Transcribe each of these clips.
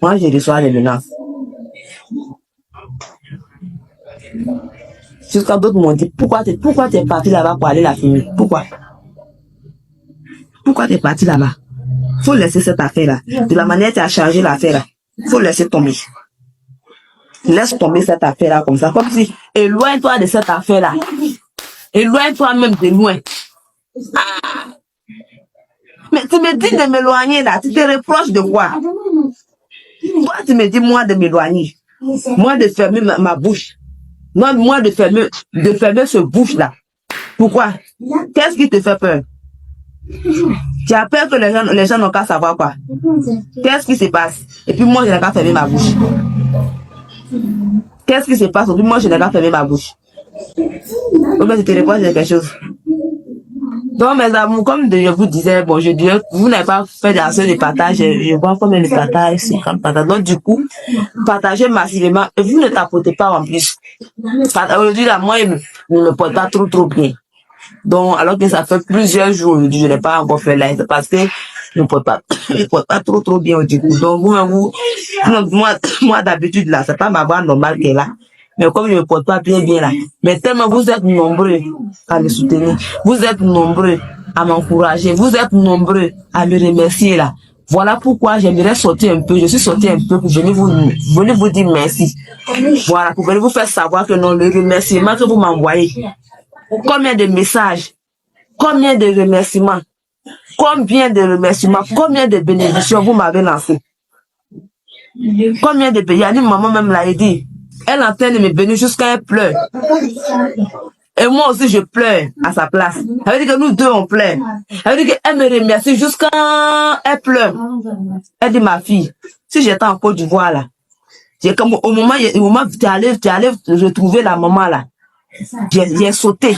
Moi, je reçois les menaces. Jusqu'à d'autres m'ont dit, pourquoi t'es parti là-bas pour aller la filmer? Pourquoi t'es parti là-bas? Faut laisser cette affaire-là. De la manière que tu as chargé l'affaire-là, faut laisser tomber. Laisse tomber cette affaire-là comme ça. Comme si, éloigne-toi de cette affaire-là. Éloigne-toi même de loin. Ah. Mais tu me dis de m'éloigner là. Tu te reproches de quoi? Toi, tu me dis moi de m'éloigner. Moi de fermer ma bouche. Non, moi de fermer ce bouche-là. Pourquoi? Qu'est-ce qui te fait peur? Tu as peur que les gens n'ont qu'à savoir quoi? Qu'est-ce qui se passe? Et puis moi, je n'ai qu'à fermer ma bouche. Qu'est-ce qui se passe? Et puis moi, je n'ai qu'à fermer ma bouche. Ou bien je te reproche de quelque chose. Donc, mes amours, comme je vous disais, bon, je dirais, vous n'avez pas fait d'action de partage, je vois combien de partage, 50 partages. Donc, du coup, partagez massivement, et vous ne tapotez pas en plus. Aujourd'hui, là, moi, je ne me porte pas trop bien. Donc, alors que ça fait plusieurs jours, je n'ai pas encore fait live, parce que je ne porte pas trop bien du coup. Donc, moi, d'habitude, là, c'est pas ma voix normale qui est là. Mais comme je ne me porte pas bien là, mais tellement vous êtes nombreux à me soutenir, vous êtes nombreux à m'encourager, vous êtes nombreux à me remercier là. Voilà pourquoi j'aimerais sortir un peu, je suis sorti un peu pour venir vous dire merci. Voilà, pour venir vous faire savoir que non, le remerciement que vous m'envoyez, combien de messages, combien de remerciements, combien de bénédictions vous m'avez lancé. Combien de pays, il y a une maman même l'a dit. Elle est en train de me bénir jusqu'à elle pleure. Et moi aussi, je pleure à sa place. Ça veut dire que nous deux, on pleure. Ça veut dire qu'elle me remercie jusqu'à elle pleure. Elle dit, ma fille, si j'étais en Côte d'Ivoire, là, au moment où tu allais retrouver la maman, là, j'ai sauté.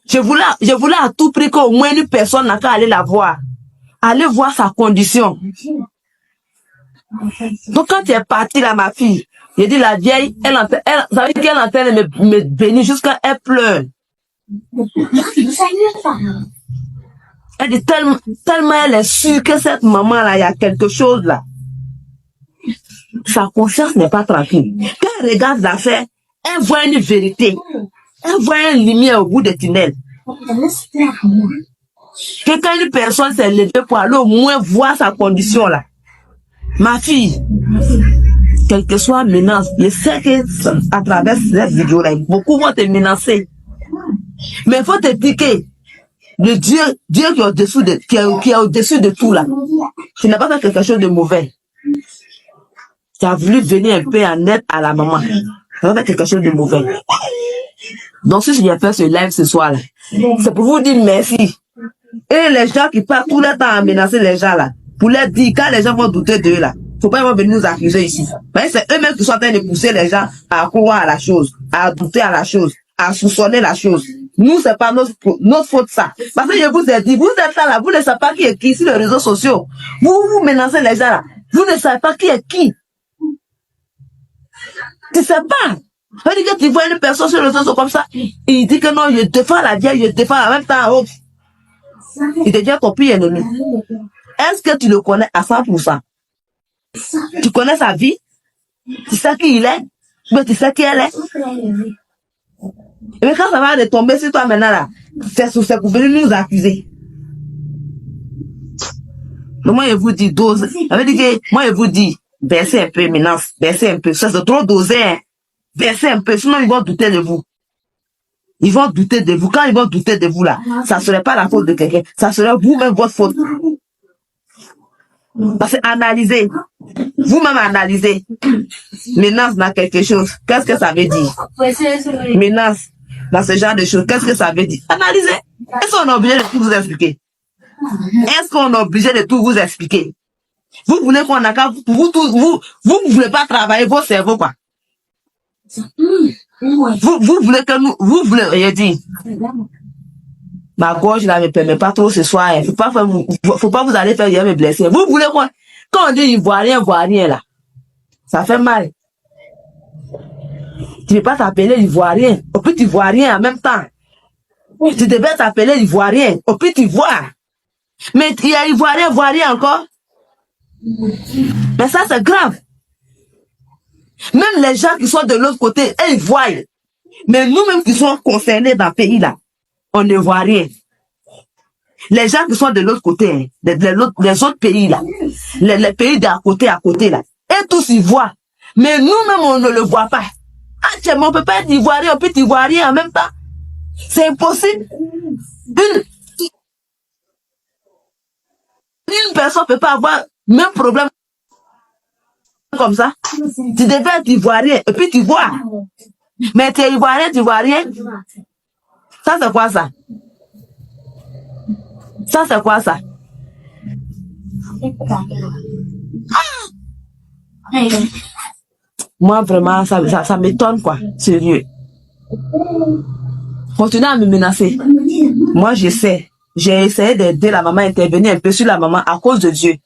Je voulais à tout prix qu'au moins une personne n'a qu'à aller la voir. Aller voir sa condition. Donc, quand tu es partie, là, ma fille, j'ai dit, la vieille, ça veut dire qu'elle est en train de me bénir jusqu'à elle pleure. Elle dit, tellement elle est sûre que cette maman-là, il y a quelque chose là. Sa conscience n'est pas tranquille. Quand elle regarde l'affaire, elle voit une vérité. Elle voit une lumière au bout du tunnel. Que quand une personne s'est levée pour aller au moins voir sa condition là. Ma fille, quelle que soit menace, je sais que à travers cette vidéo-là, beaucoup vont te menacer. Mais il faut te dire que le Dieu qui est au-dessus de tout là, tu n'as pas fait quelque chose de mauvais. Tu as voulu venir un peu en aide à la maman. Tu n'as pas fait quelque chose de mauvais. Donc si j'ai fait ce live ce soir là, c'est pour vous dire merci. Et les gens qui passent tout le temps à menacer les gens là, pour leur dire, quand les gens vont douter d'eux là, faut pas venir nous accuser ici. Mais c'est eux-mêmes qui sont en train de pousser les gens à croire à la chose, à douter à la chose, à soupçonner la chose. Nous, c'est pas notre faute ça. Parce que je vous ai dit, vous êtes là, vous ne savez pas qui est qui sur les réseaux sociaux. Vous menacez les gens là. Vous ne savez pas qui est qui. Tu sais pas. Ça veut dire que tu vois une personne sur les réseaux sociaux comme ça, il dit que non, je défends la vieille, je défends en même temps. Il devient ton pire ennemi. Est-ce que tu le connais à 100%? Tu connais sa vie? Tu sais qui il est? Mais tu sais qui elle est? Mais quand ça va retomber sur toi maintenant là, c'est pour venir nous accuser. Donc moi je vous dis dose. Ça veut dire que moi je vous dis baissez un peu maintenant, baissez un peu. Ça c'est trop dosé. Hein? Baissez un peu, sinon ils vont douter de vous. Ils vont douter de vous. Quand ils vont douter de vous là, ça serait pas la faute de quelqu'un, ça serait vous-même votre faute. Parce que analysez, vous-même analysez. Menace dans quelque chose, qu'est-ce que ça veut dire? Menace dans ce genre de choses, qu'est-ce que ça veut dire? Analysez. Est-ce qu'on est obligé de tout vous expliquer? Est-ce qu'on est obligé de tout vous expliquer? Vous voulez qu'on a qu'à vous voulez pas travailler vos cerveaux quoi? Vous voulez que vous voulez rien dire. Ma gorge là me permet pas trop ce soir. Faut pas vous aller faire me blesser. Vous voulez quoi? Quand on dit ivoirien là, ça fait mal. Tu ne peux pas t'appeler l'ivoirien, au petit ivoirien en même temps. Tu devais t'appeler l'ivoirien, au petit ivoire. Mais il y a ivoirien encore. Mais ça, c'est grave. Même les gens qui sont de l'autre côté, ils voient. Mais nous-mêmes qui sommes concernés dans le pays là, on ne voit rien. Les gens qui sont de l'autre côté, les autres pays là, les pays d'à côté là, et tous ils voient. Mais nous-mêmes, on ne le voit pas. On ne peut pas être ivoirien, on peut être ivoirien en même temps. C'est impossible. Une personne ne peut pas avoir le même problème comme ça. Tu devais être ivoirien et puis tu vois. Mais tu es ivoirien, tu vois rien. Ça, c'est quoi ça? Ça, c'est quoi ça? Moi, vraiment, ça m'étonne, quoi. Sérieux. Continuez à me menacer. Moi, je sais. J'ai essayé d'aider la maman, intervenir un peu sur la maman à cause de Dieu.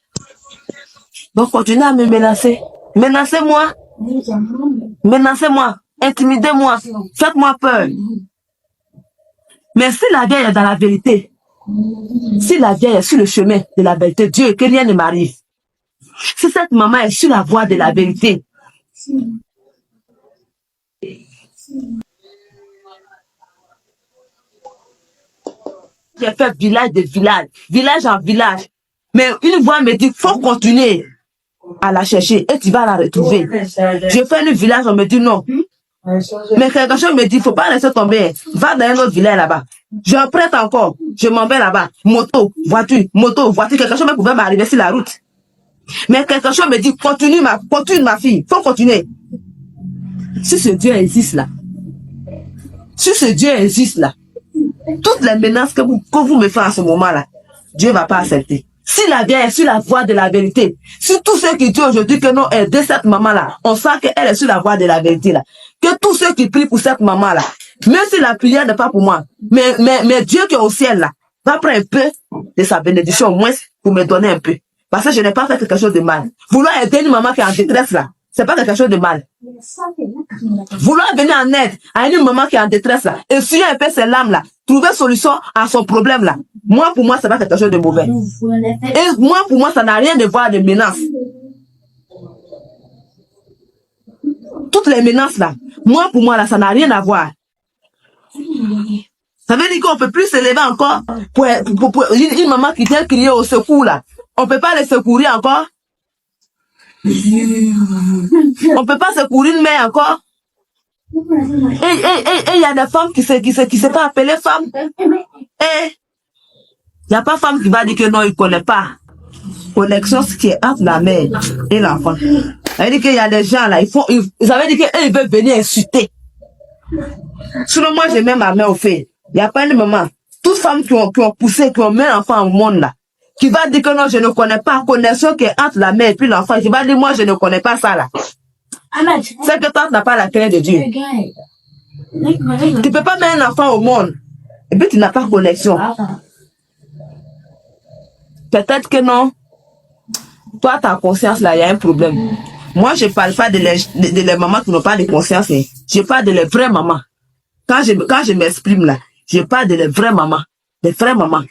Donc, continuez à me menacer. Menacez-moi. Menacez-moi. Intimidez-moi. Faites-moi peur. Mais si la vieille est dans la vérité, si la vieille est sur le chemin de la vérité, Dieu, que rien ne m'arrive. Si cette maman est sur la voie de la vérité, j'ai fait village de village, village en village. Mais une voix me dit, faut continuer à la chercher et tu vas la retrouver. Je fais un village, on me dit non. Mais quelque chose me dit, faut pas laisser tomber. Va dans un autre village là-bas. Je prête encore. Je m'en vais là-bas. Moto, voiture. Quelque chose pouvait m'arriver sur la route. Mais quelque chose me dit, continue ma fille. Faut continuer. Si ce Dieu existe là, toutes les menaces que vous me faites en ce moment-là, Dieu va pas accepter. Si la vieille est sur la voie de la vérité, si tous ceux qui disent aujourd'hui que non, aider cette maman-là, on sent qu'elle est sur la voie de la vérité là. Que tous ceux qui prient pour cette maman-là, même si la prière n'est pas pour moi, mais Dieu qui est au ciel là, va prendre un peu de sa bénédiction au moins pour me donner un peu. Parce que je n'ai pas fait quelque chose de mal. Vouloir aider une maman qui est en détresse là, c'est pas quelque chose de mal. Vouloir venir en aide à une maman qui est en détresse là, essuyer un peu ses larmes là, trouver solution à son problème là. Moi, pour moi, c'est pas quelque chose de mauvais. Et moi, pour moi, ça n'a rien de voir de menaces. Toutes les menaces là, moi, pour moi, là, ça n'a rien à voir. Ça veut dire qu'on peut plus s'élever encore pour une maman qui vient crier au secours là. On peut pas les secourir encore. On peut pas secourir une mère encore. Et il y a des femmes qui se font appeler femmes. Et il n'y a pas femme qui va dire que non, il ne connaît pas. Connexion, ce qui est entre la mère et l'enfant. Ça veut dire qu'il y a des gens là, ça veut dire qu'ils veulent venir insulter. Sinon, moi, je mets ma main au feu. Il n'y a pas de moment. Toutes femmes qui ont poussé, qui ont mis l'enfant au monde là, qui va dire que non, je ne connais pas, connexion qui est entre la mère et puis l'enfant, qui va dire, moi, je ne connais pas ça là. C'est que toi, tu n'as pas la crainte de Dieu. Tu ne peux pas mettre un enfant au monde et puis tu n'as pas de connexion. Peut-être que non. Toi, ta conscience là, il y a un problème. Moi, je ne parle pas de les mamans qui n'ont pas de conscience. Hein. Je parle de les vraies mamans. Quand je m'exprime là, je parle de les vraies mamans. Les vraies mamans.